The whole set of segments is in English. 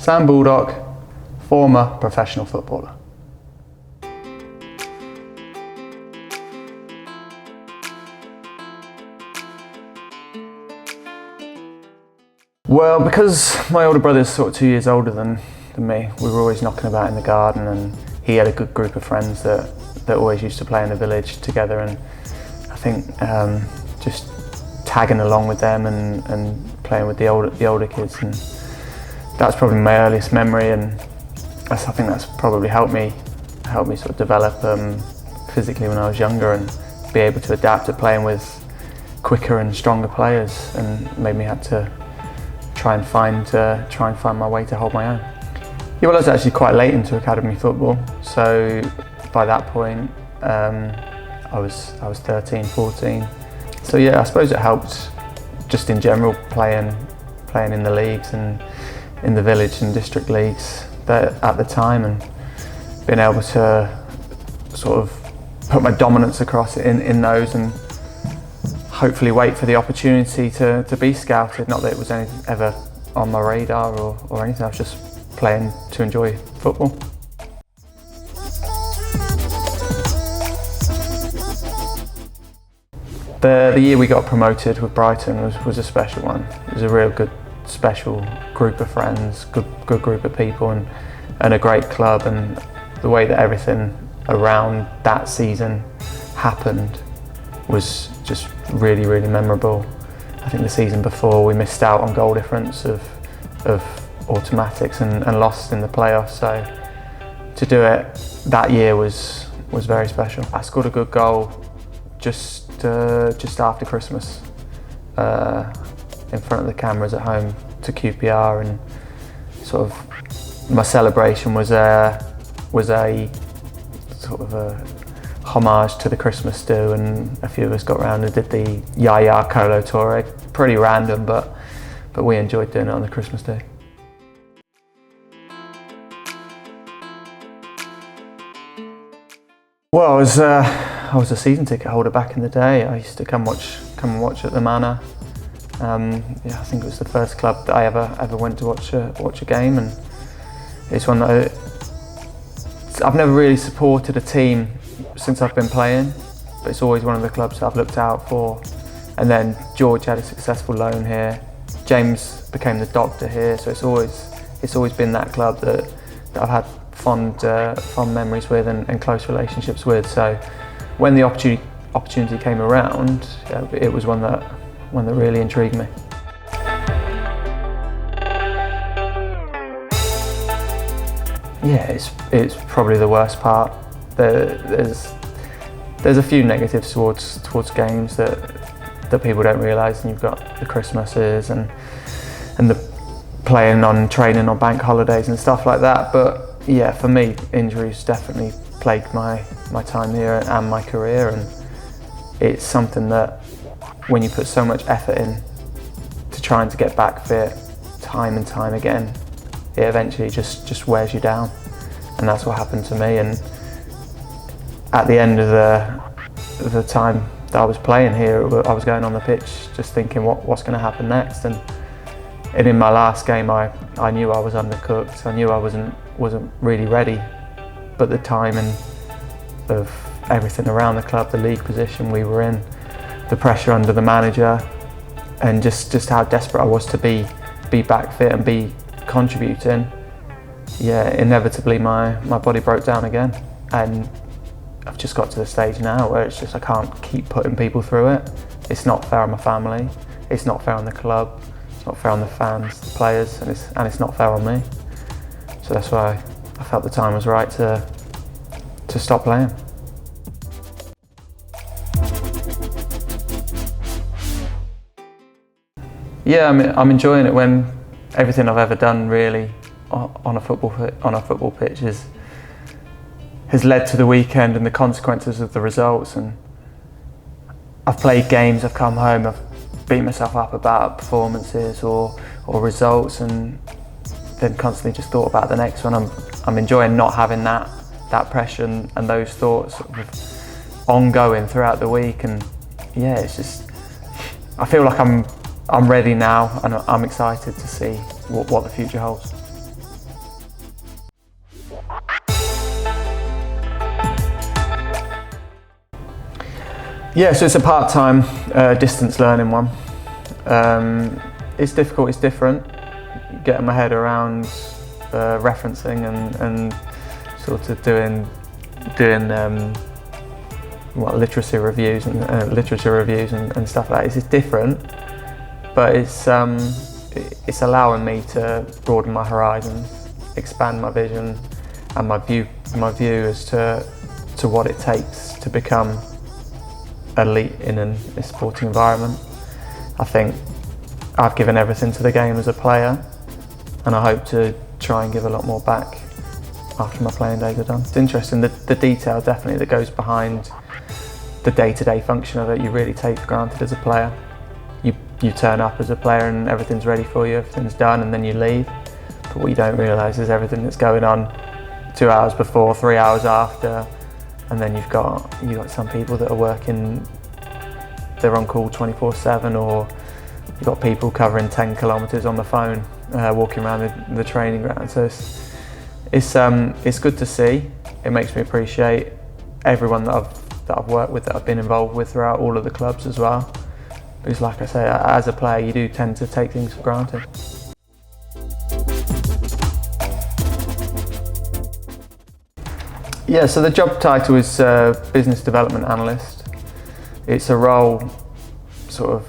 Sam Baldock, former professional footballer. Well, because my older brother's sort of 2 years older than me, we were always knocking about in the garden, and he had a good group of friends that always used to play in the village together, and I think just tagging along with them and playing with the older kids, and that's probably my earliest memory, and I think that's probably helped me sort of develop physically when I was younger, and be able to adapt to playing with quicker and stronger players, and made me have to try and find my way to hold my own. Yeah, well, I was actually quite late into academy football, so by that point I was 13, 14. So yeah, I suppose it helped just in general playing in the leagues and in the village and district leagues at the time, and being able to sort of put my dominance across in those, and hopefully wait for the opportunity to be scouted. Not that it was ever on my radar or anything, I was just playing to enjoy football. The year we got promoted with Brighton was a special one. It was a real good, special group of friends, good group of people, and a great club, and the way that everything around that season happened was just really, really memorable. I think the season before we missed out on goal difference of automatics and lost in the playoffs, so to do it that year was very special. I scored a good goal just after Christmas in front of the cameras at home to QPR, and sort of my celebration was a sort of a homage to the Christmas do, and a few of us got round and did the Yaya Colo Torre. Pretty random, but we enjoyed doing it on the Christmas day. Well, I was a season ticket holder back in the day. I used to come and watch at the Manor. I think it was the first club that I ever went to watch a game, and it's one that I've never really supported a team since I've been playing, but it's always one of the clubs that I've looked out for. And then George had a successful loan here. James became the doctor here, so it's always been that club that I've had fond memories with and close relationships with. So when the opportunity came around, it was one that really intrigued me. Yeah, it's probably the worst part. There's a few negatives towards games that people don't realise, and you've got the Christmases and the training on bank holidays and stuff like that. But yeah, for me, injuries definitely plagued my time here and my career, and it's something that when you put so much effort in to trying to get back fit time and time again, it eventually just wears you down, and that's what happened to me. And at the end of the time that I was playing here, I was going on the pitch just thinking what's going to happen next, and in my last game I knew I was undercooked. I knew I wasn't really ready, but the timing of everything around the club, the league position we were in, the pressure under the manager, and just how desperate I was to be back fit and be contributing, inevitably my body broke down again. And I've just got to the stage now where it's just I can't keep putting people through it. It's not fair on my family, it's not fair on the club, it's not fair on the fans, the players, and it's not fair on me. So that's why I felt the time was right to stop playing. Yeah, I'm enjoying it when everything I've ever done really on a football pitch has led to the weekend and the consequences of the results. And I've played games, I've come home, I've beat myself up about performances or results, and then constantly just thought about the next one. I'm enjoying not having that pressure and those thoughts sort of ongoing throughout the week. And yeah, it's just, I feel like I'm ready now, and I'm excited to see what the future holds. Yeah, so it's a part-time distance learning one. It's difficult, it's different, getting my head around referencing and sort of doing literature reviews and stuff like that. It's different, but it's allowing me to broaden my horizons, expand my vision and my view as to what it takes to become elite in a sporting environment. I think I've given everything to the game as a player, and I hope to try and give a lot more back after my playing days are done. It's interesting, the detail definitely that goes behind the day-to-day function of it, you really take for granted as a player. You turn up as a player and everything's ready for you, everything's done, and then you leave. But what you don't realise is everything that's going on 2 hours before, 3 hours after, and then you've got some people that are working, they're on call 24/7, or you've got people covering 10 kilometres on the phone, walking around the training ground. So it's good to see. It makes me appreciate everyone that I've worked with, that I've been involved with throughout all of the clubs as well. Because like I say, as a player, you do tend to take things for granted. Yeah, so the job title is Business Development Analyst. It's a role sort of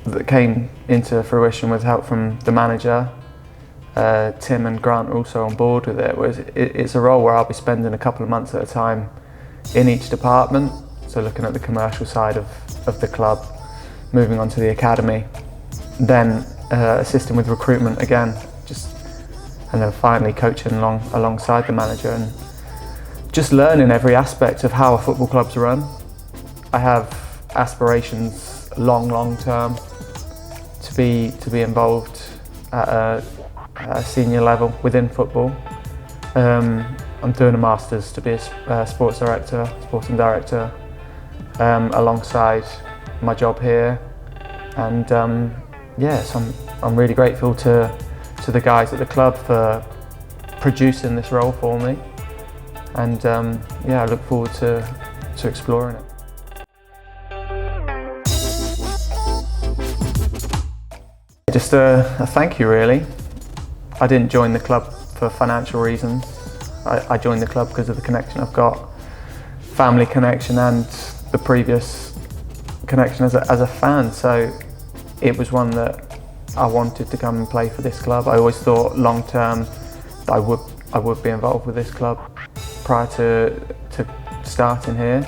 that came into fruition with help from the manager. Tim and Grant are also on board with it. Whereas it's a role where I'll be spending a couple of months at a time in each department. So looking at the commercial side of the club, moving on to the academy, then assisting with recruitment again, and then finally coaching alongside the manager and just learning every aspect of how a football club's run. I have aspirations long term to be involved at a senior level within football. I'm doing a master's to be a sporting director, alongside my job here, and so I'm really grateful to the guys at the club for producing this role for me, and I look forward to exploring it. Just a thank you really. I didn't join the club for financial reasons. I joined the club because of the connection I've got, family connection and the previous connection as a fan. So it was one that I wanted to come and play for this club. I always thought long term that I would be involved with this club prior to starting here.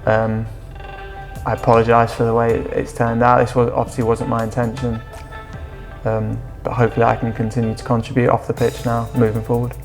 I apologise for the way it's turned out. This obviously wasn't my intention, but hopefully I can continue to contribute off the pitch now, moving forward.